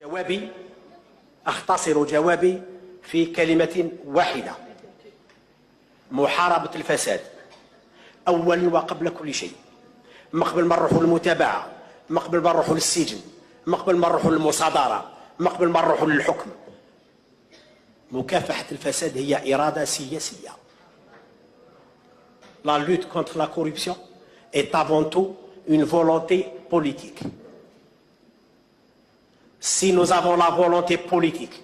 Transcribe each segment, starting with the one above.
جوابي أختصر جوابي في كلمة واحدة: محاربة الفساد أولا وقبل كل شيء. ما قبل ما نروحوا للمتابعة، ما قبل ما نروحوا للسجن، ما قبل ما نروحوا للمصادرة، ما قبل ما نروحوا للحكم، مكافحة الفساد هي إرادة سياسية. La lutte contre la corruption est avant tout une volonté politique. Si nous avons la volonté politique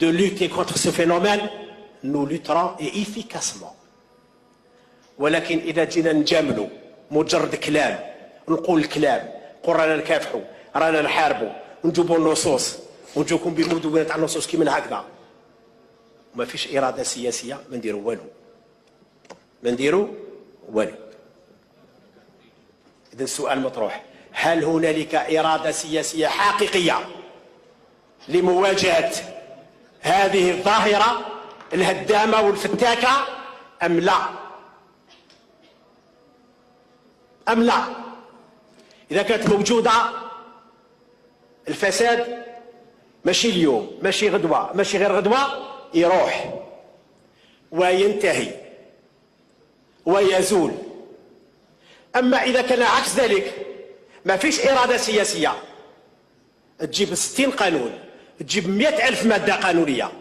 de lutter contre ce phénomène, nous lutterons et efficacement. ولكن إذا جينا نجاملوا مجرد كلام، نقول الكلام، نقول رانا نكافحوا، رانا نحاربوا، ونجيبوا النصوص ونجوكم بمدونات على النصوص كيما هكذا، وما فيش إرادة سياسية، ما نديروا والو، ما نديروا والو. إذا السؤال مطروح: هل هنالك إرادة سياسية حقيقية لمواجهة هذه الظاهرة الهدامة والفتاكة أم لا؟ أم لا؟ إذا كانت موجودة، الفساد ماشي اليوم، ماشي غدوة، ماشي غير غدوة، يروح وينتهي ويزول. أما إذا كان عكس ذلك، ما فيش إرادة سياسية، تجيب 60 قانون، تجيب 100,000 مادة قانونية،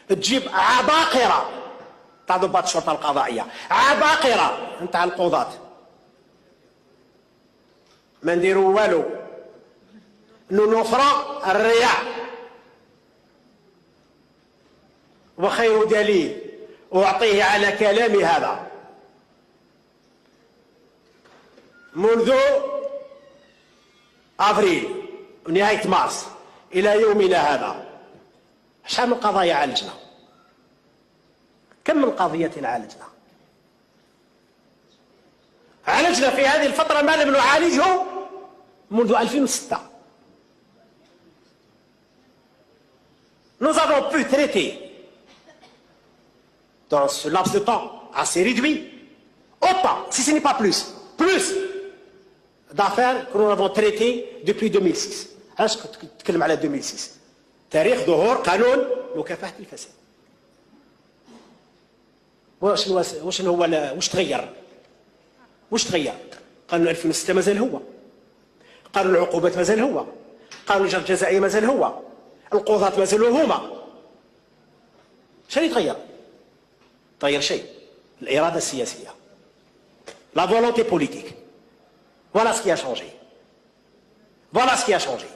تجيب عباقرة تاع ضباط الشرطة القضائية، عباقرة نتاع القضاة، ما نديروا والو، نفرى الرياء. وخير دليل أعطيه على كلامي هذا: منذ أفريل ونهاية مارس إلى يومنا هذا، شحال من قضايا عالجنا؟ كم من قضية عالجنا؟ عالجنا في هذه الفترة ما لم نعالجه منذ 2006. Nous avons pu traiter dans ce laps de temps assez réduit autant, si ce n'est pas plus d'affaires que nous avons traitées depuis 2006. علاش تتكلم على 2006؟ تاريخ ظهور قانون مكافحة الفساد. واش تغير؟ واش تغير؟ قانون 2006 مازال هو، قانون العقوبات مازال هو، قانون الإجراءات الجزائية مازال هو، القضاة مازالوا هما. شنو يتغير؟ تغير شيء: الإرادة السياسية، la volonté politique. Voilà ce qui a changé. Voilà ce qui a changé.